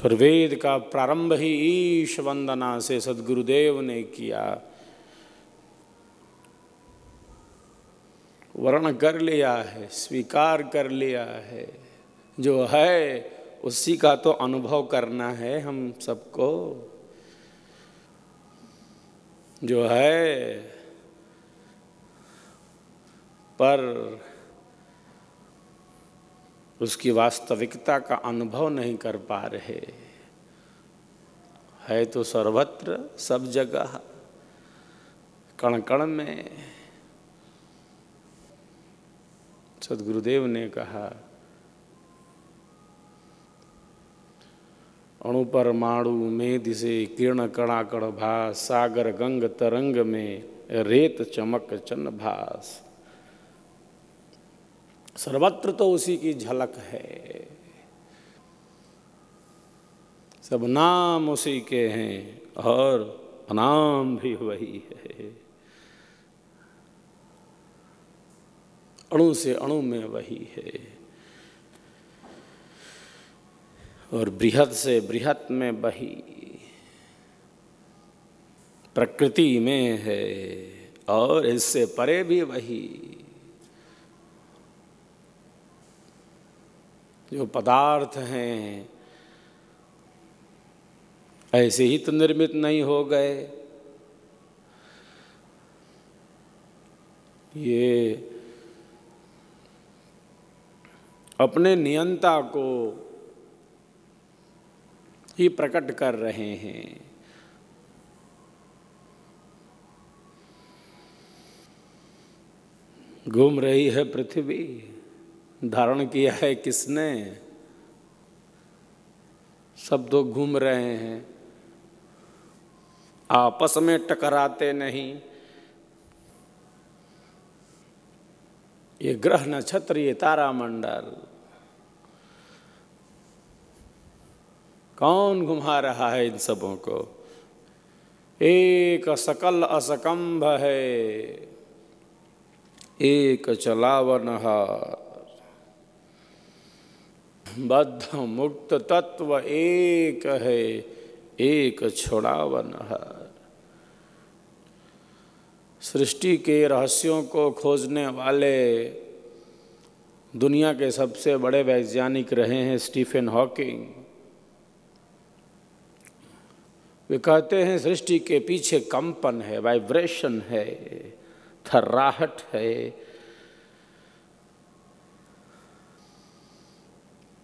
और वेद का प्रारंभ ही ईश वंदना से सद्गुरुदेव ने किया। वर्ण कर लिया है, स्वीकार कर लिया है, जो है उसी का तो अनुभव करना है हम सबको। जो है पर उसकी वास्तविकता का अनुभव नहीं कर पा रहे। है तो सर्वत्र, सब जगह, कण कण में। सद्गुरुदेव ने कहा, अणु परमाणु में दिसे किरण कणाकण भास, सागर गंग तरंग में रेत चमक चन भास। सर्वत्र तो उसी की झलक है, सब नाम उसी के हैं और नाम भी वही है। अणु से अणु में वही है और बृहत से बृहत में वही प्रकृति में है और इससे परे भी वही। जो पदार्थ हैं ऐसे ही तो निर्मित नहीं हो गए। ये अपने नियंता को ही प्रकट कर रहे हैं। घूम रही है पृथ्वी, धारण किया है किसने? सब तो घूम रहे हैं, आपस में टकराते नहीं। ये ग्रह नक्षत्र, ये तारामंडल कौन घुमा रहा है इन सबों को? एक सकल असकंभ है, एक चलावनहार, बद्ध मुक्त तत्व एक है, एक छुड़ावनहार। सृष्टि के रहस्यों को खोजने वाले दुनिया के सबसे बड़े वैज्ञानिक रहे हैं स्टीफन हॉकिंग। वे कहते हैं सृष्टि के पीछे कंपन है, वाइब्रेशन है, थर्राहट है,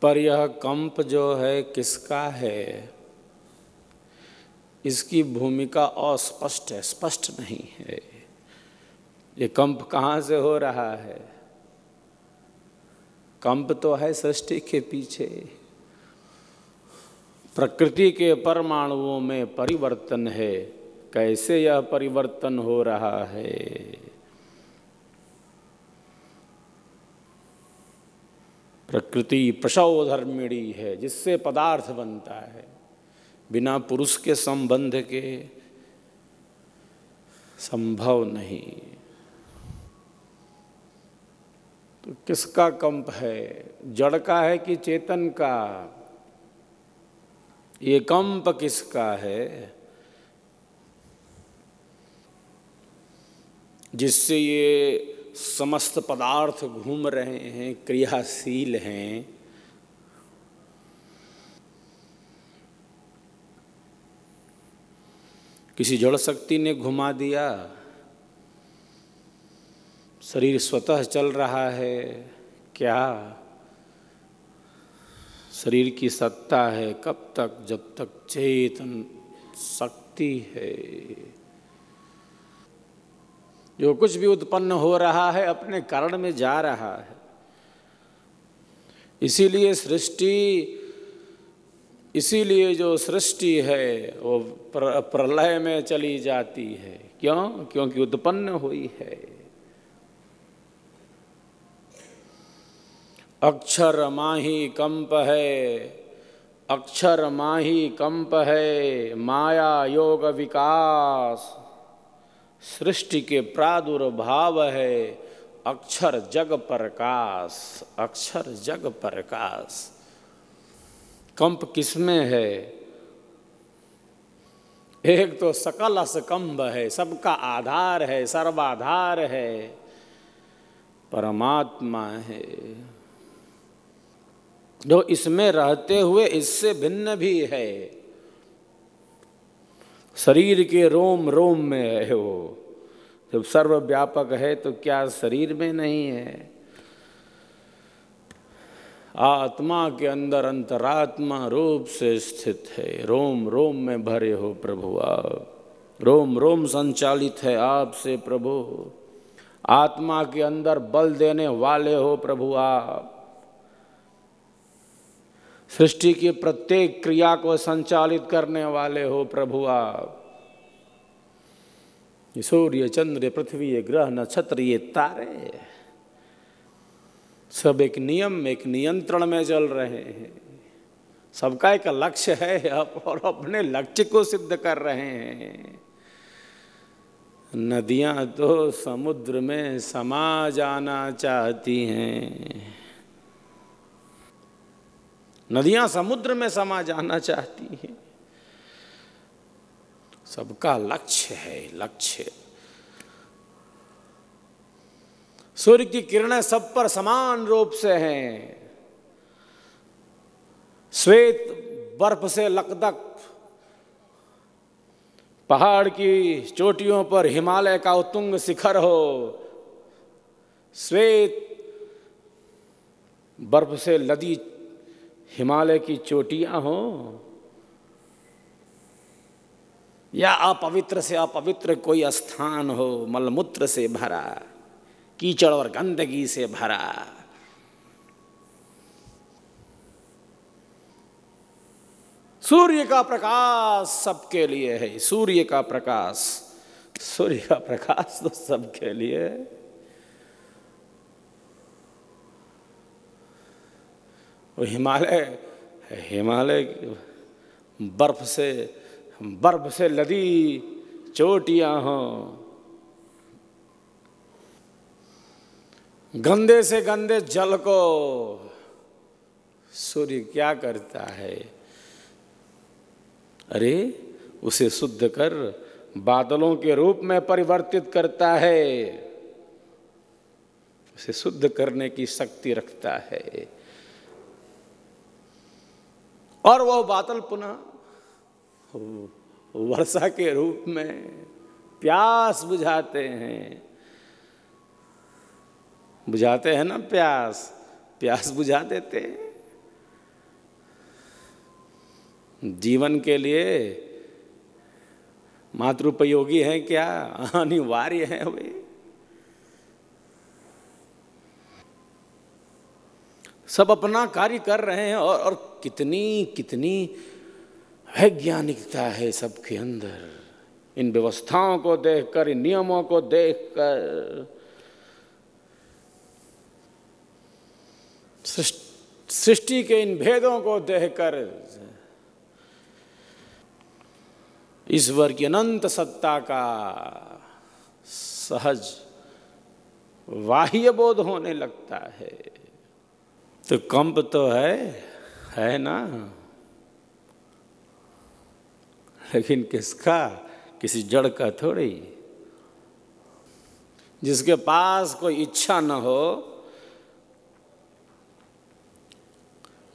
पर यह कंप जो है किसका है, इसकी भूमिका अस्पष्ट है, स्पष्ट नहीं है। ये कंप कहाँ से हो रहा है? कंप तो है सृष्टि के पीछे। प्रकृति के परमाणुओं में परिवर्तन है, कैसे यह परिवर्तन हो रहा है? प्रकृति प्रसवधर्मिणी है, जिससे पदार्थ बनता है, बिना पुरुष के संबंध के संभव नहीं। तो किसका कंप है? जड़ का है कि चेतन का? ये कंप किसका है जिससे ये समस्त पदार्थ घूम रहे हैं, क्रियाशील हैं? किसी जड़ शक्ति ने घुमा दिया? शरीर स्वतः चल रहा है क्या? शरीर की सत्ता है कब तक? जब तक चेतन शक्ति है। जो कुछ भी उत्पन्न हो रहा है अपने कारण में जा रहा है। इसीलिए जो सृष्टि है वो प्रलय में चली जाती है। क्यों? क्योंकि उत्पन्न हुई है। अक्षर माही कंप है, अक्षर माही कंप है, माया योग विकास, सृष्टि के प्रादुर्भाव है, अक्षर जग प्रकाश, अक्षर जग प्रकाश। कंप किसमें है? एक तो सकल असकंभ है, सबका आधार है, सर्वाधार है, परमात्मा है, जो इसमें रहते हुए इससे भिन्न भी है। शरीर के रोम रोम में है वो। जब सर्वव्यापक है तो क्या शरीर में नहीं है? आत्मा के अंदर अंतरात्मा रूप से स्थित है। रोम रोम में भरे हो प्रभु आप, रोम रोम संचालित है आपसे प्रभु। आत्मा के अंदर बल देने वाले हो प्रभु आप। सृष्टि की प्रत्येक क्रिया को संचालित करने वाले हो प्रभु आप। ये सूर्य, चंद्र, पृथ्वी, ये ग्रह, नक्षत्र, ये तारे सब एक नियम, एक नियंत्रण में चल रहे हैं। सबका एक लक्ष्य है और अपने लक्ष्य को सिद्ध कर रहे हैं। नदियां तो समुद्र में समा जाना चाहती हैं। नदियां समुद्र में समा जाना चाहती हैं। सबका लक्ष्य है, लक्ष्य। सूर्य की किरणें सब पर समान रूप से हैं। श्वेत बर्फ से लकदक पहाड़ की चोटियों पर हिमालय का उत्तुंग शिखर हो, श्वेत बर्फ से लदी हिमालय की चोटियां हो, या अपवित्र से अपवित्र कोई स्थान हो, मलमूत्र से भरा, कीचड़ और गंदगी से भरा, सूर्य का प्रकाश सबके लिए है। सूर्य का प्रकाश, सूर्य का प्रकाश तो सबके लिए है। वो हिमालय बर्फ से लदी चोटियां हों, गंदे से गंदे जल को सूर्य क्या करता है? अरे उसे शुद्ध कर बादलों के रूप में परिवर्तित करता है। उसे शुद्ध करने की शक्ति रखता है। और वह बादल पुनः वर्षा के रूप में प्यास बुझाते हैं। बुझाते हैं ना, प्यास बुझा देते हैं। जीवन के लिए मातृपयोगी है क्या? अनिवार्य है वे। सब अपना कार्य कर रहे हैं और कितनी वैज्ञानिकता है सबके अंदर। इन व्यवस्थाओं को देखकर, इन नियमों को देखकर, सृष्टि के इन भेदों को देखकर ईश्वर की अनंत सत्ता का सहज बाह्य बोध होने लगता है। तो कंप तो है ना, लेकिन किसका? किसी जड़ का थोड़ी। जिसके पास कोई इच्छा न हो,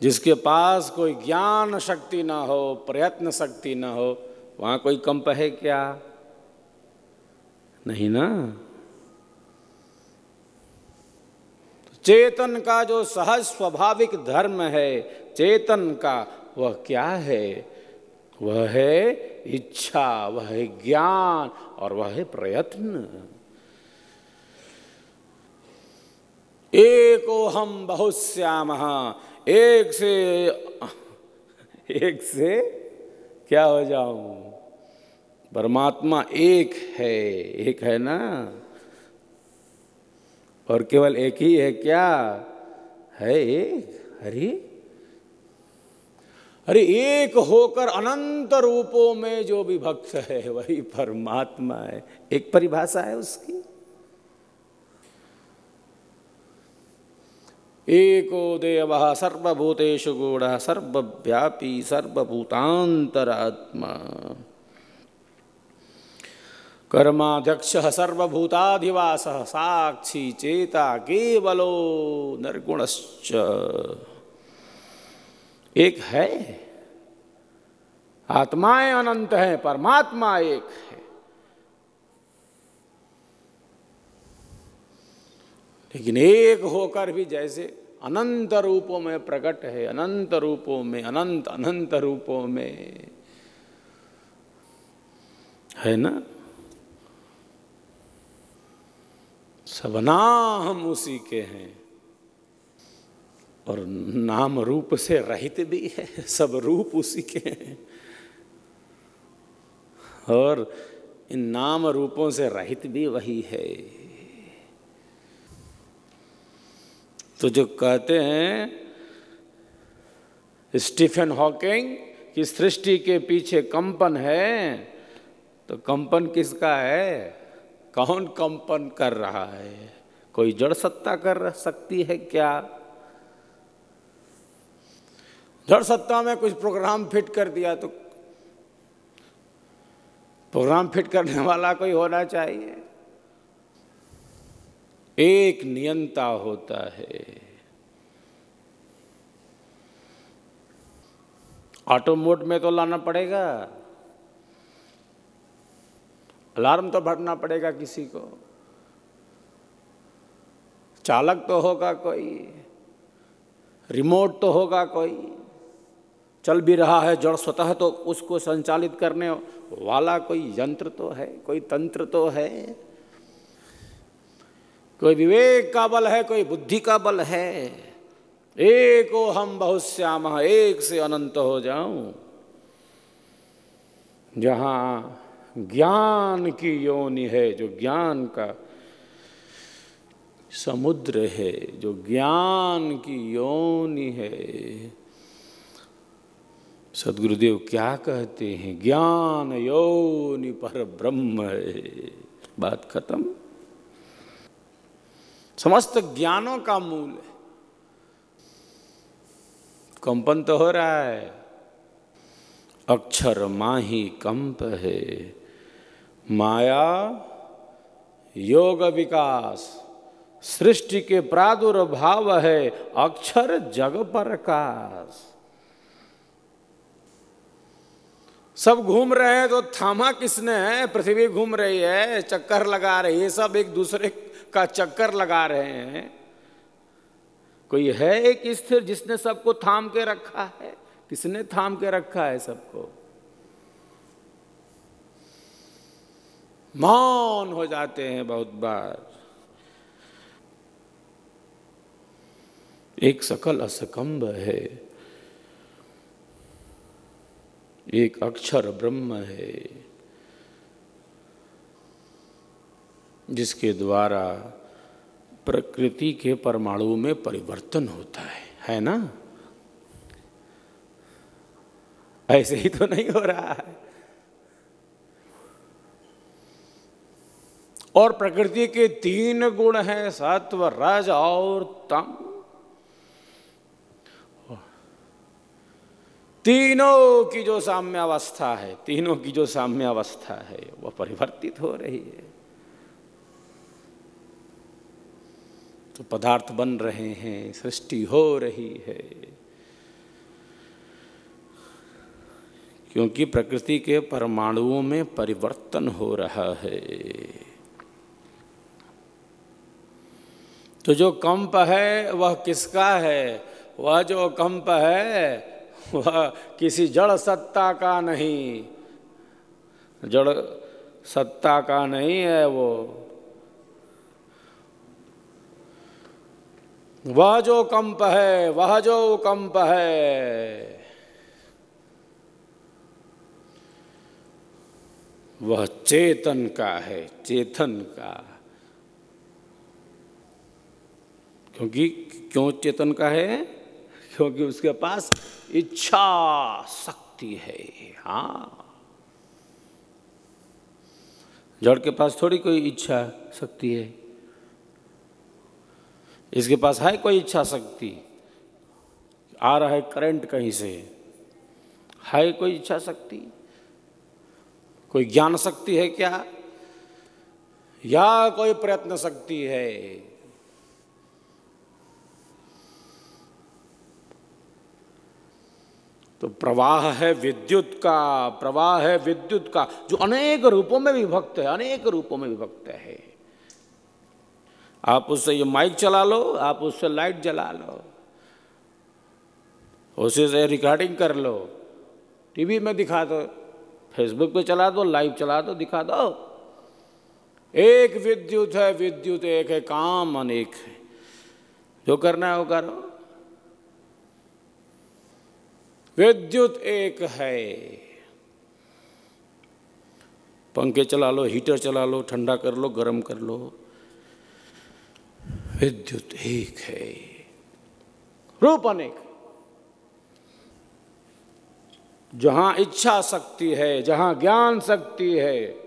जिसके पास कोई ज्ञान शक्ति ना हो, प्रयत्न शक्ति ना हो, वहां कोई कंप है क्या? नहीं ना। चेतन का जो सहज स्वाभाविक धर्म है चेतन का, वह क्या है? वह है इच्छा, वह है ज्ञान और वह है प्रयत्न। एको हम बहुश्यामः, एक से क्या हो जाऊं? परमात्मा एक है ना। और केवल एक ही है क्या? है एक। अरे एक होकर अनंत रूपों में जो विभक्त है वही परमात्मा है। एक परिभाषा है उसकी। एको देवः सर्वभूतेषु गूढ़ः सर्वव्यापी सर्वभूतांतरात्मा कर्माध्यक्षः सर्वभूताधिवासः साक्षी चेता केवलो निर्गुणश्च। एक है, आत्माएं अनंत हैं, परमात्मा एक है। लेकिन एक होकर भी जैसे अनंत रूपों में प्रकट है, अनंत रूपों में, अनंत अनंत रूपों में है ना, सबना हम उसी के हैं और नाम रूप से रहित भी है, सब रूप उसी के हैं और इन नाम रूपों से रहित भी वही है। तो जो कहते हैं स्टीफन हॉकिंग कि सृष्टि के पीछे कंपन है, तो कंपन किसका है? कौन कंपन कर रहा है? कोई जड़ सत्ता कर सकती है क्या? जड़ सत्ता में कुछ प्रोग्राम फिट कर दिया तो प्रोग्राम फिट करने वाला कोई होना चाहिए। एक नियंता होता है। ऑटो मोड में तो लाना पड़ेगा, अलार्म तो भरना पड़ेगा किसी को, चालक तो होगा कोई, रिमोट तो होगा कोई, चल भी रहा है जड़ स्वतः तो उसको संचालित करने वाला कोई यंत्र तो है, कोई तंत्र तो है, कोई विवेक का बल है, कोई बुद्धि का बल है। एको हम बहुश्यामः, एक से अनंत हो जाऊं। जहाँ ज्ञान की योनि है, जो ज्ञान का समुद्र है, जो ज्ञान की योनि है, सद्गुरुदेव क्या कहते हैं? ज्ञान योनि पर ब्रह्म है। बात खत्म। समस्त ज्ञानों का मूल है। कंपन तो हो रहा है, अक्षर माही कंप है, माया योग विकास, सृष्टि के प्रादुर्भाव है, अक्षर जग प्रकाश। सब घूम रहे हैं तो थामा किसने है? पृथ्वी घूम रही है, चक्कर लगा रही है, सब एक दूसरे का चक्कर लगा रहे हैं। कोई है एक स्थिर जिसने सबको थाम के रखा है? किसने थाम के रखा है सबको? मौन हो जाते हैं बहुत बार। एक सकल असकंब है, एक अक्षर ब्रह्म है, जिसके द्वारा प्रकृति के परमाणु में परिवर्तन होता है ना? ऐसे ही तो नहीं हो रहा है। और प्रकृति के 3 गुण हैं, सत्व रज और तम। तीनों की जो साम्यावस्था है, तीनों की जो साम्यावस्था है वह परिवर्तित हो रही है। तो पदार्थ बन रहे हैं, सृष्टि हो रही है, क्योंकि प्रकृति के परमाणुओं में परिवर्तन हो रहा है। तो जो कंप है वह किसका है? वह जो कंप है वह किसी जड़ सत्ता का नहीं, जड़ सत्ता का नहीं है। वह जो कंप है, वह जो कंप है, वह चेतन का है, चेतन का। क्यों चेतन का है? क्योंकि उसके पास इच्छा शक्ति है। हाँ, जड़ के पास थोड़ी कोई इच्छा शक्ति है। इसके पास है कोई इच्छा शक्ति? आ रहा है करंट कहीं से, है कोई इच्छा शक्ति? कोई ज्ञान शक्ति है क्या, या कोई प्रयत्न शक्ति है? तो प्रवाह है विद्युत का, प्रवाह है विद्युत का, जो अनेक रूपों में विभक्त है, अनेक रूपों में विभक्त है। आप उससे ये माइक चला लो, आप उससे लाइट जला लो, उसी से रिकॉर्डिंग कर लो, टीवी में दिखा दो, फेसबुक पे चला दो, लाइव चला दो, दिखा दो। एक विद्युत है, विद्युत एक है, काम अनेक है। जो करना है वो करो। विद्युत एक है। पंखे चला लो, हीटर चला लो, ठंडा कर लो, गर्म कर लो, विद्युत एक है, रूप अनेक। जहां इच्छा शक्ति है, जहां ज्ञान शक्ति है,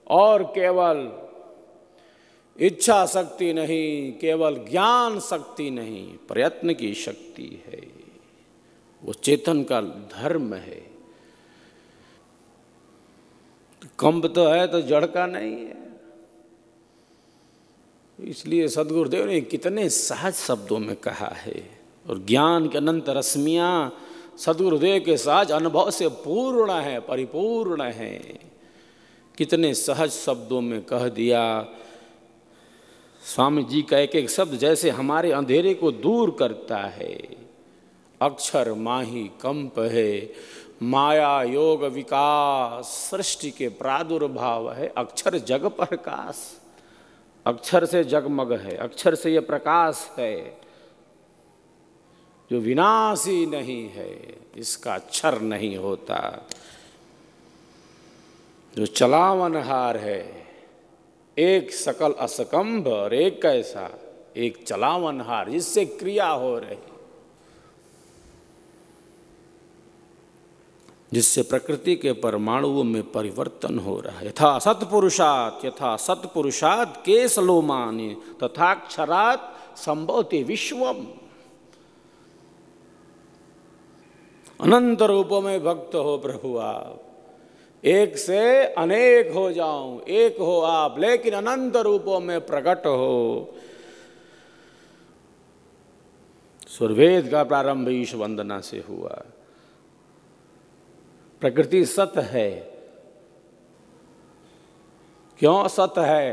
और केवल इच्छा शक्ति नहीं, केवल ज्ञान शक्ति नहीं, प्रयत्न की शक्ति है, वो चेतन का धर्म है। कंप तो है तो जड़ का नहीं है। इसलिए सद्गुरुदेव ने कितने सहज शब्दों में कहा है, और ज्ञान के अनंत रश्मियां सद्गुरुदेव के सहज अनुभव से पूर्ण है, परिपूर्ण है। कितने सहज शब्दों में कह दिया। स्वामी जी का एक एक शब्द जैसे हमारे अंधेरे को दूर करता है। अक्षर माही कंप है, माया योग विकास, सृष्टि के प्रादुर्भाव है, अक्षर जग प्रकाश। अक्षर से जगमग है, अक्षर से ये प्रकाश है जो विनाशी नहीं है, इसका क्षर नहीं होता। जो चलावनहार है, एक सकल असकंभ और एक कैसा, एक चलावनहार जिससे क्रिया हो रही, जिससे प्रकृति के परमाणुओं में परिवर्तन हो रहा है। यथा सत्पुरुषात् केशलोमानि तथाक्षरात् संभवति विश्वम। अनंत रूपों में भक्त हो प्रभु आप, एक से अनेक हो जाऊं, एक हो आप, लेकिन अनंत रूपों में प्रकट हो। सुरवेद का प्रारंभ ईश वंदना से हुआ। प्रकृति सत है। क्यों सत है?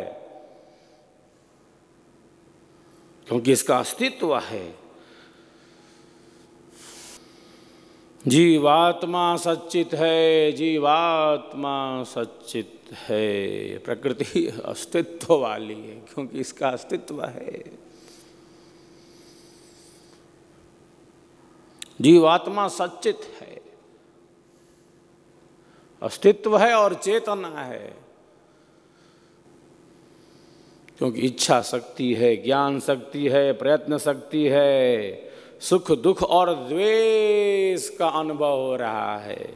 क्योंकि इसका अस्तित्व है। जीवात्मा सच्चित है, जीवात्मा सच्चित है। प्रकृति अस्तित्व वाली है क्योंकि इसका अस्तित्व है। जीवात्मा सच्चित है, अस्तित्व है और चेतना है, क्योंकि इच्छा शक्ति है, ज्ञान शक्ति है, प्रयत्न शक्ति है, सुख दुख और द्वेष का अनुभव हो रहा है।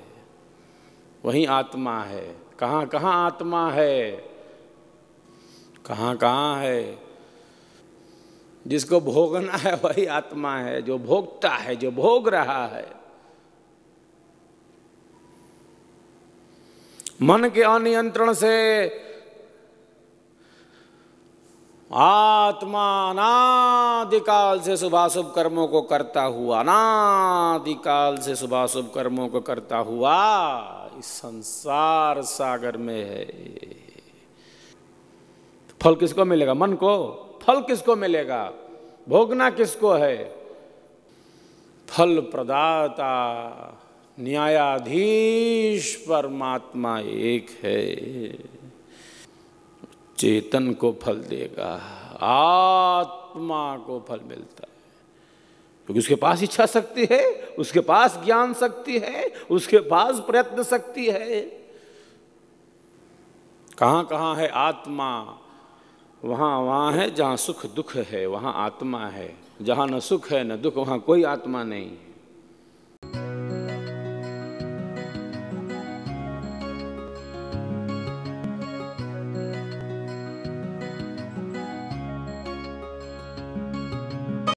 वही आत्मा है। कहाँ कहाँ आत्मा है, कहाँ कहाँ है? जिसको भोगना है वही आत्मा है, जो भोगता है, जो भोग रहा है। मन के अनियंत्रण से आत्मा अनादिकाल से शुभाशुभ कर्मों को करता हुआ, अनादिकाल से शुभाशुभ कर्मों को करता हुआ इस संसार सागर में है। फल किसको मिलेगा? मन को। फल किसको मिलेगा? भोगना किसको है? फल प्रदाता न्यायाधीश परमात्मा एक है। चेतन को फल देगा, आत्मा को फल मिलता है, क्योंकि उसके पास इच्छा शक्ति है, उसके पास ज्ञान शक्ति है, उसके पास प्रयत्न शक्ति है। कहाँ कहाँ है आत्मा? वहाँ वहाँ है जहाँ सुख दुख है, वहाँ आत्मा है। जहाँ न सुख है न दुख, वहाँ कोई आत्मा नहीं है।